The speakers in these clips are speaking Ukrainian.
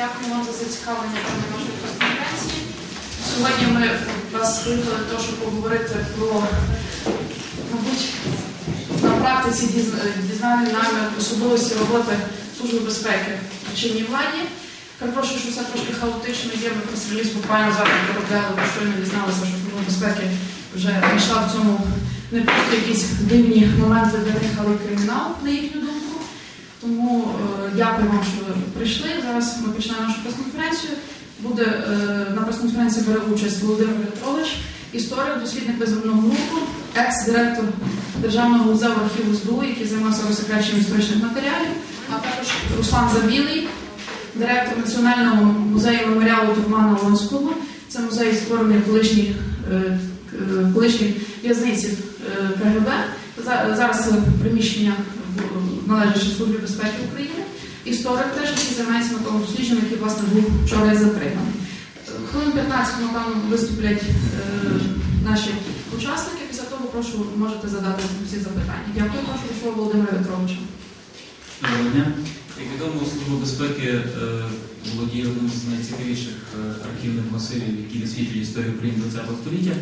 Дякую вам за зацікавлення до нашої конференції. Сьогодні ми вас приїхали для того, щоб поговорити про, мабуть, на практиці дізнані нами особливості роботи Служби безпеки в чинній владі. Перепрошую, що все трошки хаотично є. Ми прес-реліз буквально зараз поробляли, бо щойно дізналися, що Служба безпеки вже знайшла в цьому не просто якісь дивні моменти для них, але й кримінал, на їхню думку. Тому дякую вам, що ви прийшли. Зараз ми починаємо нашу прес-конференцію. На прес-конференції бере участь Володимир Петрович, історик, дослідник визвольного руху, екс-директор Державного музею архіву СБУ, який займався розсекреченням історичних матеріалів, а також Руслан Забілий, директор Національного музею меморіалу Турмана Лонського. Це музей, створений колишній в'язниці КГБ. Зараз це приміщення належить Службі безпеки України. Історик теж, який займається науковим дослідженням, який, власне, був вчора затриманий. Хвилин 15, напевно, виступлять наші учасники. Після того, прошу, можете задати всі запитання. Дякую, прошу до слова Володимира Петровича. Доброго дня. Як відомо, Служба безпеки володіє одним з найцікавіших архівних масивів, які висвітлюють історію України ХХ століття.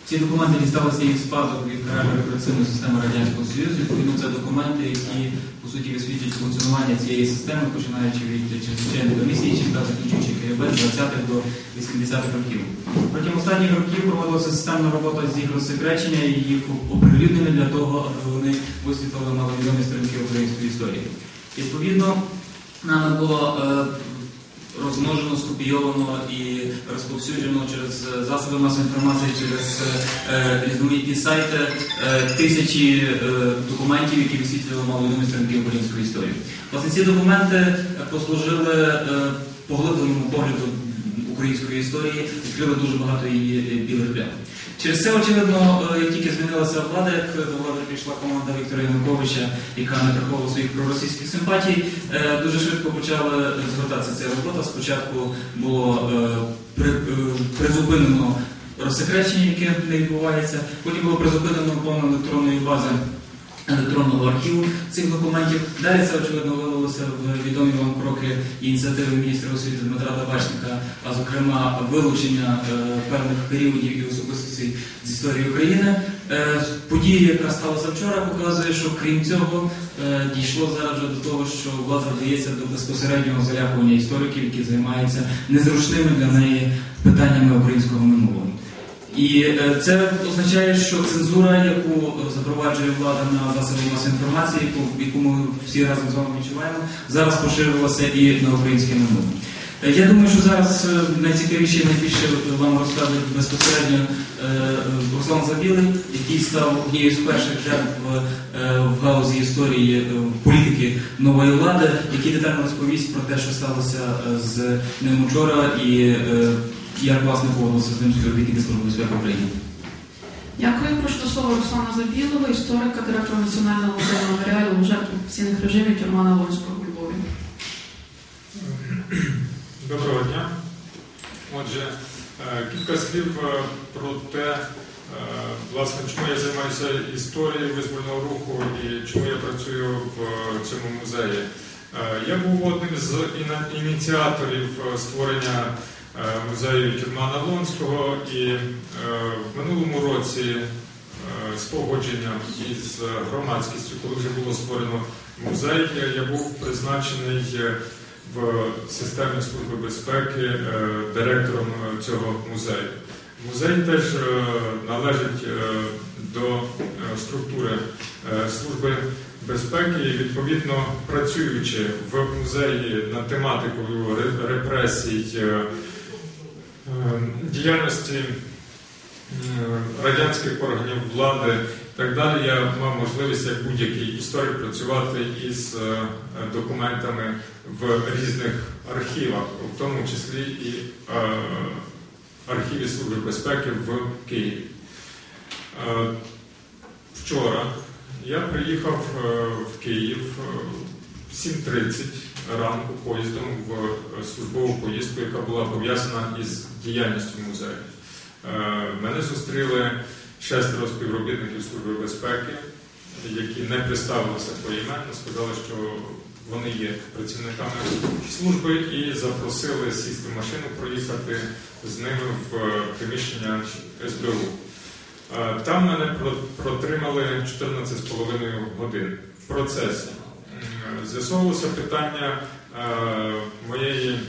Ці документи дісталися їх спадок від карально-репресивної системи Радянського Союзу. Відповідно, це документи, які, по суті, висвітлюють функціонування цієї системи, починаючи від чрезвичайної комісії та закінчуючи КГБ з 20-х до 80-х років. Протягом останніх років проводилася системна робота з їх розсекречення і їх оприлюднення для того, аби вони висвітлили маловідомі сторінки української історії. Відповідно, нами було розмножено, скопійовано і розповсюджено через засоби масової інформації, через різноманітні сайти тисячі документів, які висвітлювали маловідомі сторінки української історії. Власне, ці документи послужили поглибленому погляду української історії, відкрили дуже багато її білих плям. Через це, очевидно, як тільки змінилася влада, як до влади прийшла команда Віктора Януковича, яка не приховувала своїх проросійських симпатій, дуже швидко почала згортатися ця робота. Спочатку було призупинено розсекречення, яке не відбувається, потім було призупинено повно електронної бази електронного архіву цих документів. Далі це, очевидно, вилилося в відомі вам кроки ініціативи міністра освіти Дмитра Табачника, а зокрема вилучення певних періодів і особистостей з історії України. Подія, яка сталася вчора, показує, що крім цього дійшло зараз вже до того, що влада вдається до безпосереднього залякування істориків, які займаються незручними для неї питаннями українського минулого. І це означає, що цензура, яку запроваджує влада на засоби масової інформації, яку ми всі разом з вами відчуваємо, зараз поширилася і на українське минуле. Я думаю, що зараз найцікавіше і найбільше вам розкаже безпосередньо Руслан Забілий, який став однією з перших жертв в галузі історії політики нової влади, який детально розповість про те, що сталося з ним вчора і як, власне, поводилися з ним співробітники Служби безпеки України. Дякую. Прошу до слова Руслана Забілова, історика, директора Національного музею меморіалу жертв окупаційних режимів Турмана Лонського у Львові. Доброго дня. Отже, кілька слів про те, власне, чому я займаюся історією визвольного руху і чому я працюю в цьому музеї. Я був одним з ініціаторів створення музею Турмана Лонського, і в минулому році з погодженням із громадськістю, коли вже було створено музей, я був призначений в системі Служби безпеки директором цього музею. Музей теж належить до структури Служби безпеки і, відповідно, працюючи в музеї над тематикою репресій, діяльності радянських органів влади і так далі, я мав можливість, як будь-який історик, працювати із документами в різних архівах, в тому числі і архіві Служби безпеки в Києві. Вчора я приїхав в Київ в 7:30 ранку поїздом в службову поїздку, яка була пов'язана із діяльністю музею. Мене зустріли 6 співробітників Служби безпеки, які не представилися поіменно, сказали, що вони є працівниками служби, і запросили сісти в машину, проїхати з ними в приміщення СБУ. Там мене протримали 14,5 годин в процесі. З'ясовувалося питання моєї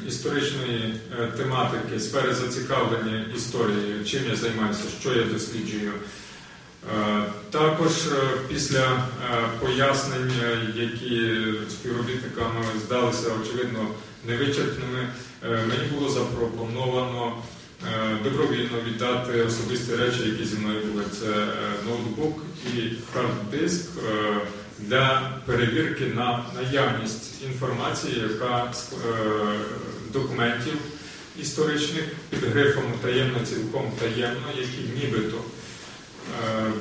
історичної тематики, сфери зацікавлення історією, чим я займаюся, що я досліджую. Також після пояснень, які співробітникам здалися, очевидно, невичерпними, мені було запропоновано добровільно віддати особисті речі, які зі мною були. Це ноутбук і хард-диск для перевірки на наявність інформації, документів історичних під грифом «таємно», цілком таємно, які нібито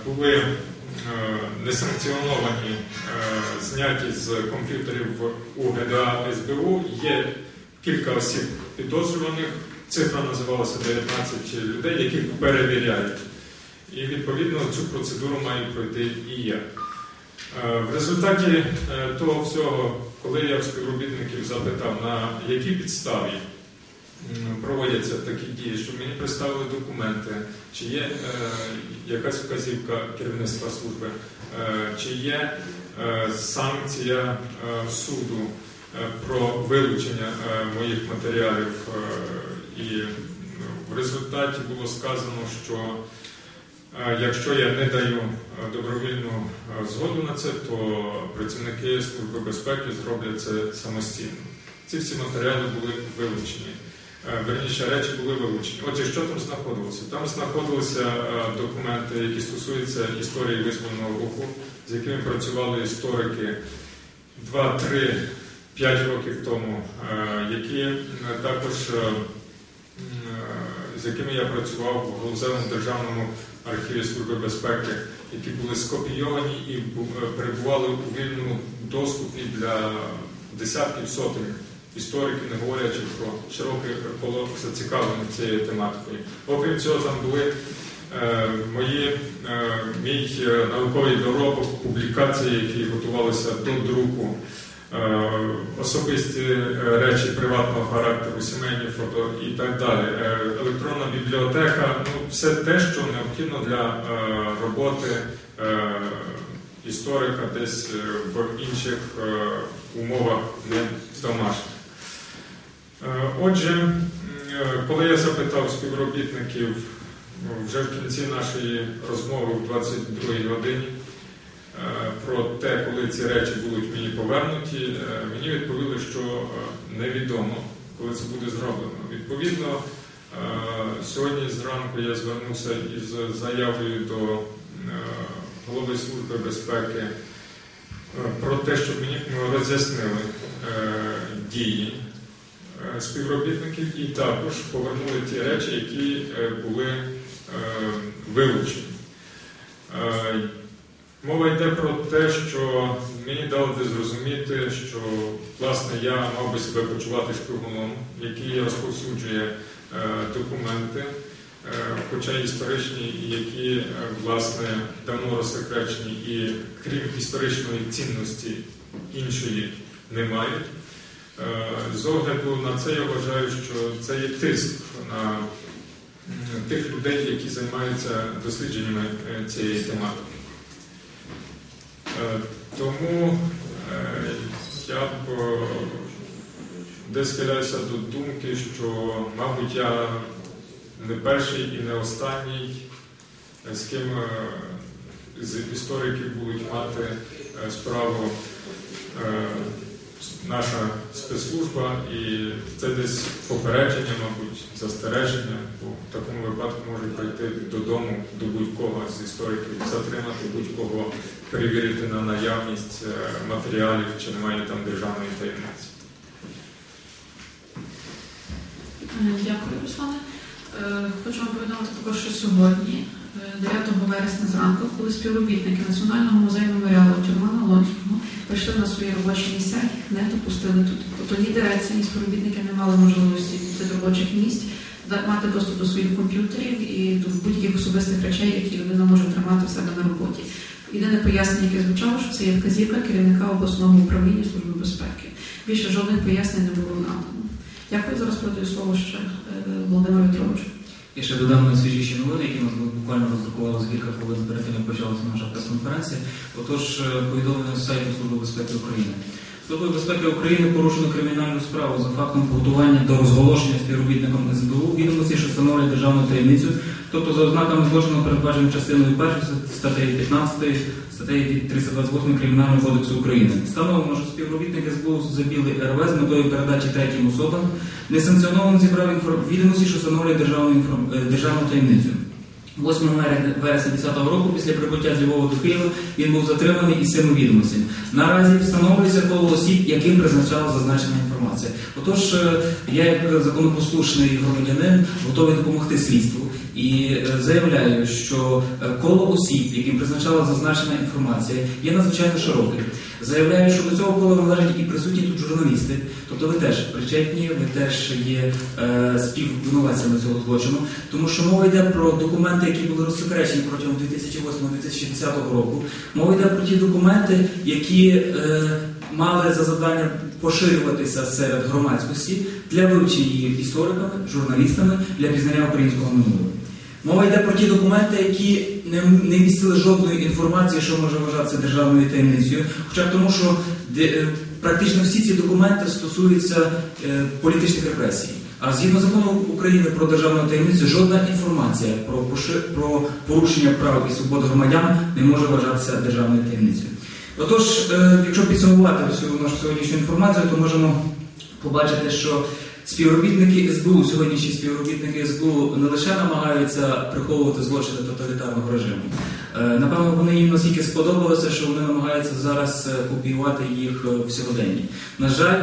були несанкціоновані, зняті з комп'ютерів УГДА СБУ. Є кілька осіб підозрюваних, цифра називалася 19 людей, яких перевіряють. І, відповідно, цю процедуру маю пройти і я. В результаті того всього, коли я в співробітників запитав, на якій підставі проводяться такі дії, щоб мені представили документи, чи є якась вказівка керівництва служби, чи є санкція суду про вилучення моїх матеріалів. І в результаті було сказано, що якщо я не даю добровільну згоду на це, то працівники Служби безпеки зроблять це самостійно. Ці всі матеріали були вилучені. Верніше, речі були вилучені. Отже, що там знаходилося? Там знаходилися документи, які стосуються історії визвольного руху, з якими працювали історики 2, 3, 5 років тому, які також, з якими я працював в Галузевому державному архіві Служби безпеки, які були скопійовані і перебували у вільному доступі для десятків, сотень істориків, не говорячи про широке коло зацікавлення цією тематикою. Окрім цього, там були мій науковий доробок, публікації, які готувалися до друку, особисті речі приватного характеру, сімейні фото і так далі. Електронна бібліотека, все те, що необхідно для роботи історика десь в інших умовах, не домашніх. Отже, коли я запитав співробітників вже в кінці нашої розмови в 22-й годині про те, коли ці речі будуть мені повернуті, мені відповіли, що невідомо, коли це буде зроблено. Відповідно, сьогодні зранку я звернувся із заявою до голови Служби безпеки про те, щоб мені роз'яснили дії співробітників і також повернули ті речі, які були вилучені. Мова йде про те, що мені дали зрозуміти, що, власне, я мав би себе почувати шпигуном, який розповсюджує документи, хоча історичні, які, власне, давно розсекречені і, крім історичної цінності, іншої не мають. З огляду на це я вважаю, що це є тиск на тих людей, які займаються дослідженнями цієї тематики. Тому я б десь схиляюся до думки, що, мабуть, я не перший і не останній, з ким з істориків будуть мати справу наша спецслужба, і це десь попередження, мабуть, застереження, бо в такому випадку може прийти додому до будь-кого з істориків, затримати будь-кого, перевірити на наявність матеріалів, чи немає там державної таємниці. Дякую, Руслане. Хочу вам повідомити також, що сьогодні, 9 вересня зранку, коли співробітники Національного музею меморіалу Тюрмана Лонського прийшли на свої робочі місця, їх не допустили тут. Тобто ні дирекція, ні співробітники не мали можливості від робочих місць мати доступ до своїх комп'ютерів і до будь-яких особистих речей, які людина може тримати в себе на роботі. І Єдине пояснення, яке звучало, що це є вказівка керівника обласного управління Служби безпеки. Більше жодних пояснень не було надано. Дякую. Зараз передаю слово ще Володимиру Петровичу. Я ще додам найсвіжіші новини, які ми буквально роздрукували за кілька хвилин перед тим, як почалася наша прес-конференція. Отож, повідомлення з сайту Служби безпеки України. Службою безпеки України порушено кримінальну справу за фактом готування до розголошення співробітником СБУ відомостей, що становлять державну таємницю, тобто за ознаками злочину, передбаченим частиною 1 статтею 15, статтею 328 Кримінального кодексу України. Встановлено, що співробітник СБУ Забілий РВ з метою передачі третім особам несанкціоновано зібрав відомості, що становлять державну таємницю. 8 вересня 2010 року, після прибуття з Львова до Києва, він був затриманий із цими відомостями. Наразі встановлюється коло осіб, яким призначала зазначена інформація. Отож, я як законопослушний громадянин готовий допомогти слідству і заявляю, що коло осіб, яким призначала зазначена інформація, є надзвичайно широким. Заявляю, що до цього кола належать і присутні тут журналісти, тобто ви теж причетні, ви теж є співвинуватцями цього злочину, тому що мова йде про документи, які були розсекречені протягом 2008-2010 року. Мова йде про ті документи, які мали за завдання поширюватися серед громадськості для вивчення їх істориками, журналістами, для пізнання українського минулого. Мова йде про ті документи, які не містили жодної інформації, що може вважатися державною таємницею, хоча б тому, що практично всі ці документи стосуються політичних репресій. А згідно закону України про державну таємницю, жодна інформація про порушення прав і свобод громадян не може вважатися державною таємницею. Отож, якщо підсумувати всю нашу сьогоднішню інформацію, то можемо побачити, що співробітники СБУ, сьогоднішні співробітники СБУ не лише намагаються приховувати злочини тоталітарного режиму. Напевно, вони їм настільки сподобалося, що вони намагаються зараз копіювати їх в сьогоденні. На жаль,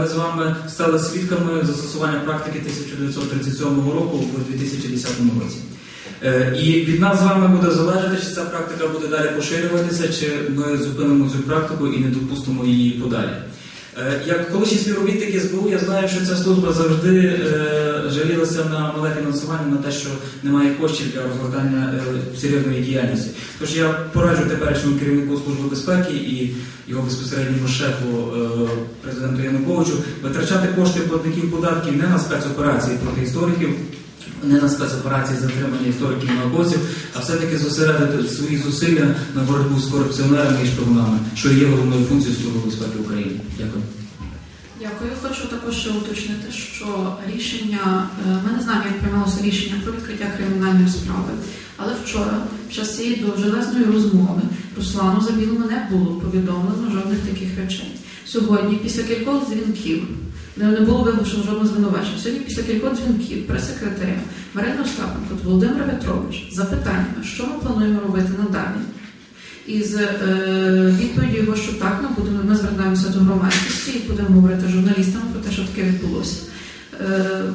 ми з вами стали свідками застосування практики 1937 року у 2010 році. І від нас з вами буде залежати, чи ця практика буде далі поширюватися, чи ми зупинимо цю практику і не допустимо її подалі. Як колишній співробітник СБУ, я знаю, що ця служба завжди жалілася на мале фінансування, на те, що немає коштів для розгортання серйозної діяльності. Тож я пораджу теперішньому керівнику Служби безпеки і його безпосередньому шефу, президенту Януковичу, витрачати кошти платників податків не на спецоперації проти істориків, не на спецоперації затримання істориків і науковців, а все-таки зосередити свої зусилля на боротьбу з корупціонерами і шпигунами, що є головною функцією Служби безпеки України. Дякую. Дякую. Хочу також ще уточнити, що рішення, ми не знаємо, як приймалося рішення про відкриття кримінальної справи, але вчора, під час цієї довжелезної розмови, Руслану Забілому не було повідомлено жодних таких речей. Сьогодні, після кількох дзвінків, не було виголошено жодного звинувачення. Сьогодні після кількох дзвінків прес-секретаря Марини Остапенко, Володимира Петровича з запитаннями, що ми плануємо робити надалі. І з відповіддю його, що так, ми звертаємося до громадськості і будемо говорити журналістам про те, що таке відбулося.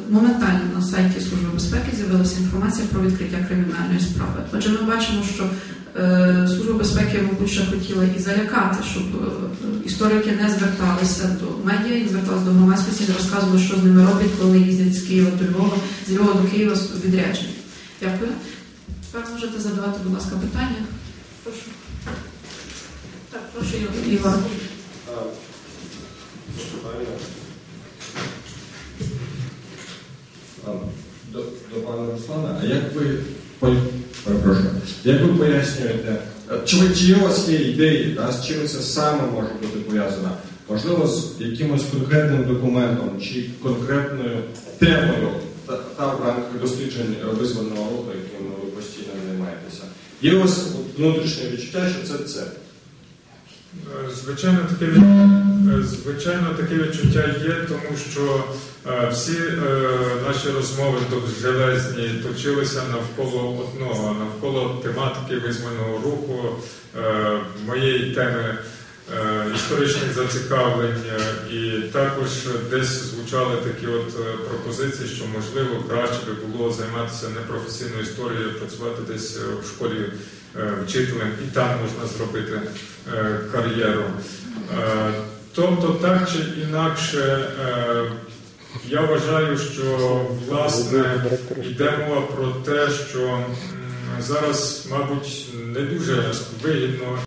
Моментально на сайті Служби безпеки з'явилася інформація про відкриття кримінальної справи. Отже, ми бачимо, що Служба безпеки, мабуть, ще хотіла і залякати, щоб історики не зверталися до медіа, не зверталися до громадськості, не розказували, що з ними роблять, коли їздять з Києва до Львова, з Львова до Києва з відрядження. Дякую. Тепер можете задавати, будь ласка, питання. Прошу. Так, прошу, Іван. До пана Руслана, а як ви пояснюєте, чи є у вас є ідеї, з чим це саме може бути пов'язано? Можливо, з якимось конкретним документом чи конкретною темою та в рамках досліджень визвольного руху, яким ви постійно займаєтеся? Є у вас внутрішнє відчуття, що це? Звичайно, таке відчуття є, тому що всі наші розмови довжелезні точилися навколо одного, навколо тематики визвольного руху, моєї теми історичних зацікавлень, і також десь звучали такі пропозиції, що можливо краще би було займатися непрофесійною історією, працювати десь в школі вчителем, і там можна зробити кар'єру. Тобто, так чи інакше, я вважаю, що, власне, йде мова про те, що зараз, мабуть, не дуже вигідно